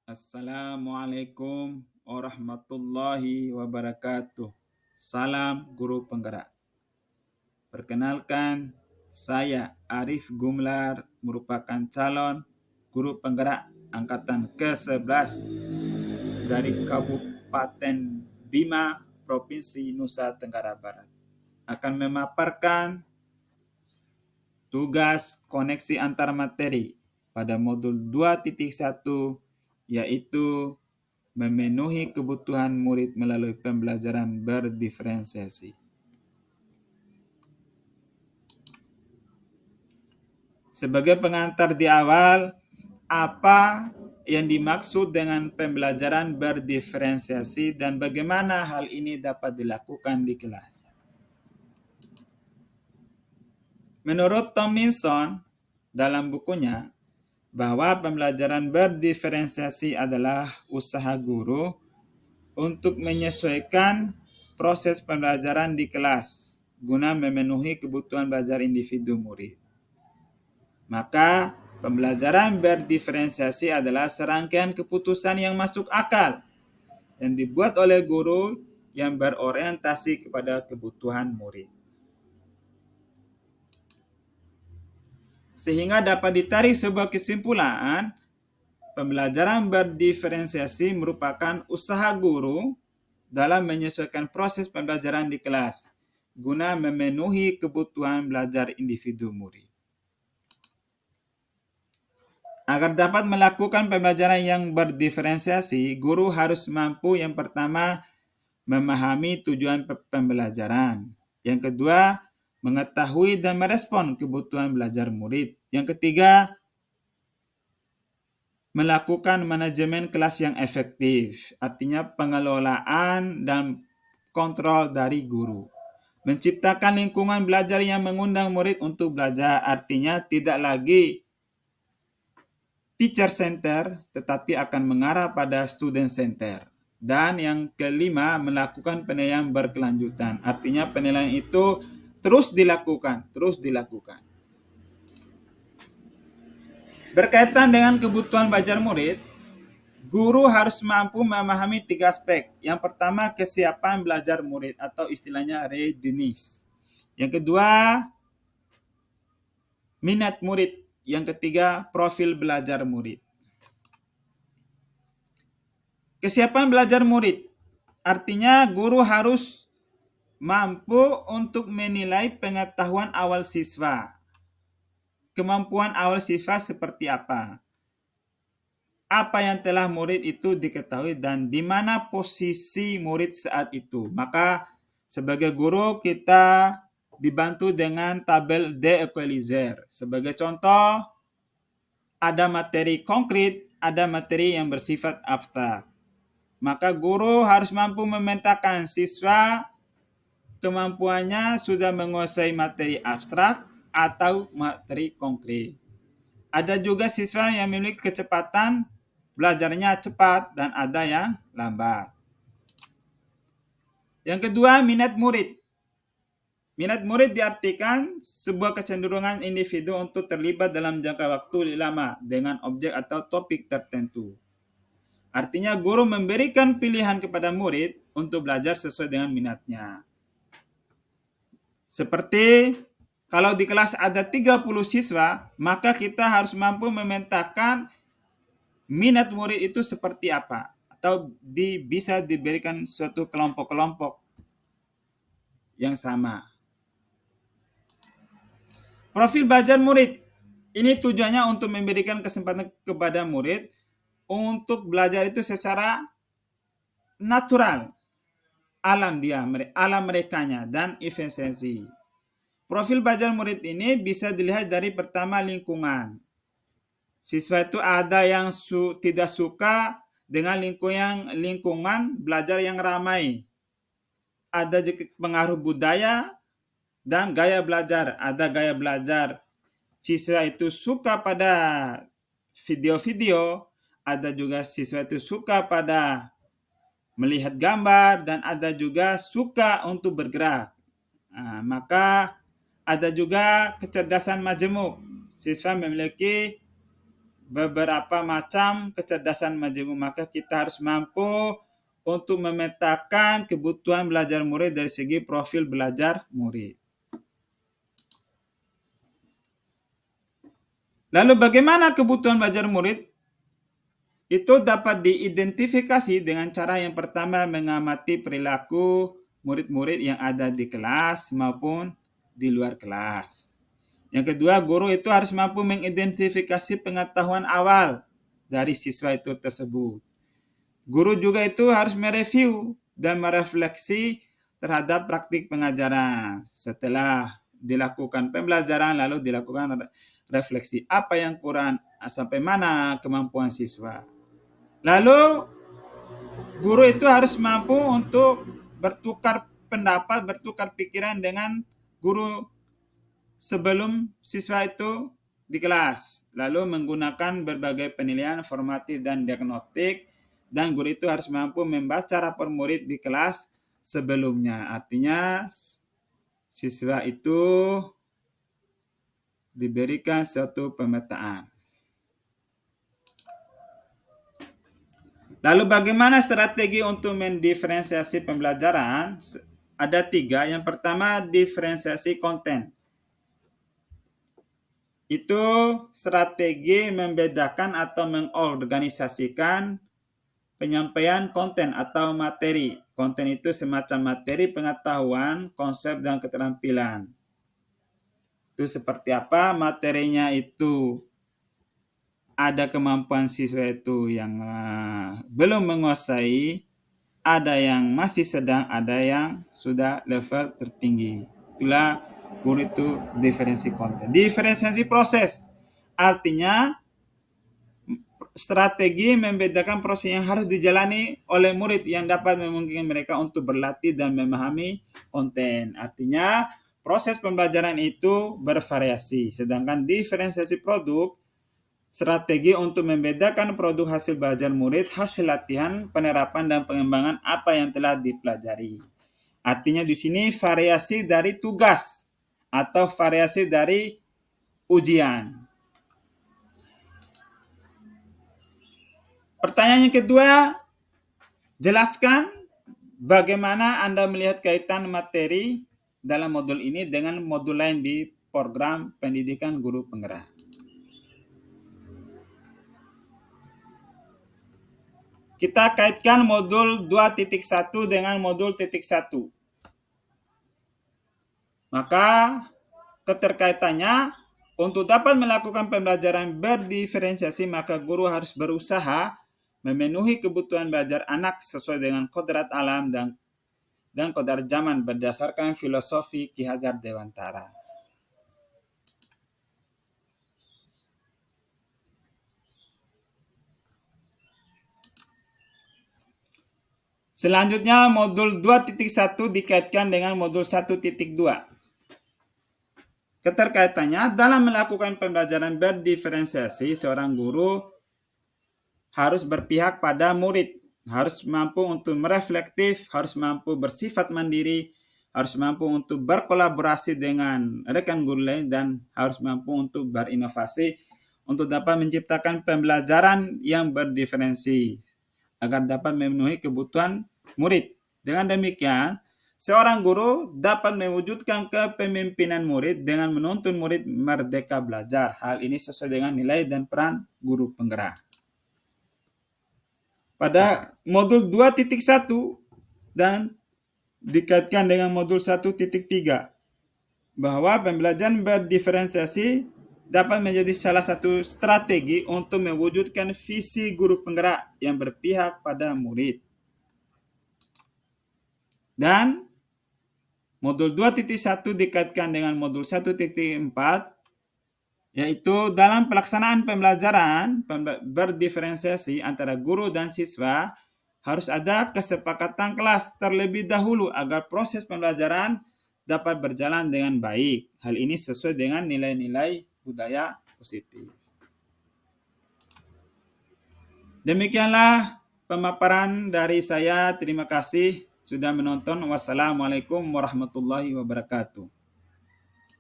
Assalamualaikum warahmatullahi wabarakatuh. Salam guru penggerak. Perkenalkan, saya Arif Gumlar merupakan calon guru penggerak angkatan ke-11 dari Kabupaten Bima, Provinsi Nusa Tenggara Barat. Akan memaparkan tugas koneksi antar materi pada modul 2.1 yaitu memenuhi kebutuhan murid melalui pembelajaran berdiferensiasi. Sebagai pengantar di awal, apa yang dimaksud dengan pembelajaran berdiferensiasi dan bagaimana hal ini dapat dilakukan di kelas? Menurut Tomlinson dalam bukunya, bahwa pembelajaran berdiferensiasi adalah usaha guru untuk menyesuaikan proses pembelajaran di kelas guna memenuhi kebutuhan belajar individu murid. Maka, pembelajaran berdiferensiasi adalah serangkaian keputusan yang masuk akal yang dibuat oleh guru yang berorientasi kepada kebutuhan murid. Sehingga dapat ditarik sebuah kesimpulan, pembelajaran berdiferensiasi merupakan usaha guru dalam menyesuaikan proses pembelajaran di kelas guna memenuhi kebutuhan belajar individu murid. Agar dapat melakukan pembelajaran yang berdiferensiasi, guru harus mampu yang pertama memahami tujuan pembelajaran. Yang kedua, mengetahui dan merespon kebutuhan belajar murid. Yang ketiga, melakukan manajemen kelas yang efektif, artinya pengelolaan dan kontrol dari guru. Menciptakan lingkungan belajar yang mengundang murid untuk belajar, artinya tidak lagi teacher center, tetapi akan mengarah pada student center. Dan yang kelima, melakukan penilaian berkelanjutan. Artinya penilaian itu terus dilakukan. Berkaitan dengan kebutuhan belajar murid, guru harus mampu memahami 3 aspek. Yang pertama, kesiapan belajar murid atau istilahnya readiness. Yang kedua, minat murid. Yang ketiga, profil belajar murid. Kesiapan belajar murid, artinya guru harus mampu untuk menilai pengetahuan awal siswa. Kemampuan awal siswa seperti apa? Apa yang telah murid itu diketahui dan di mana posisi murid saat itu. Maka sebagai guru kita dibantu dengan tabel de-equalizer. Sebagai contoh, ada materi konkret, ada materi yang bersifat abstrak. Maka guru harus mampu memetakan siswa kemampuannya sudah menguasai materi abstrak atau materi konkret. Ada juga siswa yang memiliki kecepatan belajarnya cepat dan ada yang lambat. Yang kedua, minat murid. Minat murid diartikan sebuah kecenderungan individu untuk terlibat dalam jangka waktu lama dengan objek atau topik tertentu. Artinya guru memberikan pilihan kepada murid untuk belajar sesuai dengan minatnya. Seperti kalau di kelas ada 30 siswa, maka kita harus mampu memetakan minat murid itu seperti apa. Atau bisa diberikan suatu kelompok-kelompok yang sama. Profil belajar murid. Ini tujuannya untuk memberikan kesempatan kepada murid untuk belajar itu secara natural, alam merekanya dan efisiensi. Profil belajar murid ini bisa dilihat dari pertama lingkungan. Siswa itu ada yang tidak suka dengan lingkungan belajar yang ramai. Ada juga pengaruh budaya dan gaya belajar. Ada gaya belajar siswa itu suka pada video-video, ada juga siswa itu suka pada melihat gambar, dan ada juga suka untuk bergerak. Nah, maka ada juga kecerdasan majemuk. Siswa memiliki beberapa macam kecerdasan majemuk, maka kita harus mampu untuk memetakan kebutuhan belajar murid dari segi profil belajar murid. Lalu bagaimana kebutuhan belajar murid? Itu dapat diidentifikasi dengan cara yang pertama mengamati perilaku murid-murid yang ada di kelas maupun di luar kelas. Yang kedua, guru itu harus mampu mengidentifikasi pengetahuan awal dari siswa itu tersebut. Guru juga itu harus mereview dan merefleksi terhadap praktik pengajaran. Setelah dilakukan pembelajaran, lalu dilakukan refleksi apa yang kurang, sampai mana kemampuan siswa. Lalu guru itu harus mampu untuk bertukar pendapat, bertukar pikiran dengan guru sebelum siswa itu di kelas. Lalu menggunakan berbagai penilaian formatif dan diagnostik, dan guru itu harus mampu membaca rapor murid di kelas sebelumnya. Artinya siswa itu diberikan suatu pemetaan. Lalu bagaimana strategi untuk mendiferensiasi pembelajaran? Ada 3. Yang pertama, diferensiasi konten. Itu strategi membedakan atau mengorganisasikan penyampaian konten atau materi. Konten itu semacam materi pengetahuan, konsep, dan keterampilan. Itu seperti apa? Materinya itu ada kemampuan siswa itu yang belum menguasai, ada yang masih sedang, ada yang sudah level tertinggi. Itulah guru itu diferensi konten. Diferensiasi proses, artinya strategi membedakan proses yang harus dijalani oleh murid yang dapat memungkinkan mereka untuk berlatih dan memahami konten. Artinya proses pembelajaran itu bervariasi, sedangkan diferensiasi produk, strategi untuk membedakan produk hasil belajar murid, hasil latihan, penerapan, dan pengembangan apa yang telah dipelajari. Artinya di sini variasi dari tugas atau variasi dari ujian. Pertanyaan yang kedua, jelaskan bagaimana Anda melihat kaitan materi dalam modul ini dengan modul lain di program pendidikan guru penggerak. Kita kaitkan modul 2.1 dengan modul 1. Maka keterkaitannya, untuk dapat melakukan pembelajaran berdiferensiasi, maka guru harus berusaha memenuhi kebutuhan belajar anak sesuai dengan kodrat alam dan kodrat zaman berdasarkan filosofi Ki Hajar Dewantara. Selanjutnya, modul 2.1 dikaitkan dengan modul 1.2. Keterkaitannya, dalam melakukan pembelajaran berdiferensiasi, seorang guru harus berpihak pada murid, harus mampu untuk mereflektif, harus mampu bersifat mandiri, harus mampu untuk berkolaborasi dengan rekan guru lain, dan harus mampu untuk berinovasi untuk dapat menciptakan pembelajaran yang berdiferensi agar dapat memenuhi kebutuhan murid. Dengan demikian, seorang guru dapat mewujudkan kepemimpinan murid dengan menuntun murid merdeka belajar. Hal ini sesuai dengan nilai dan peran guru penggerak. Pada modul 2.1 dan dikaitkan dengan modul 1.3, bahwa pembelajaran berdiferensiasi dapat menjadi salah satu strategi untuk mewujudkan visi guru penggerak yang berpihak pada murid. Dan modul 2.1 dikaitkan dengan modul 1.4, yaitu dalam pelaksanaan pembelajaran berdiferensiasi antara guru dan siswa, harus ada kesepakatan kelas terlebih dahulu agar proses pembelajaran dapat berjalan dengan baik. Hal ini sesuai dengan nilai-nilai budaya positif. Demikianlah pemaparan dari saya. Terima kasih sudah menonton. Wassalamualaikum warahmatullahi wabarakatuh.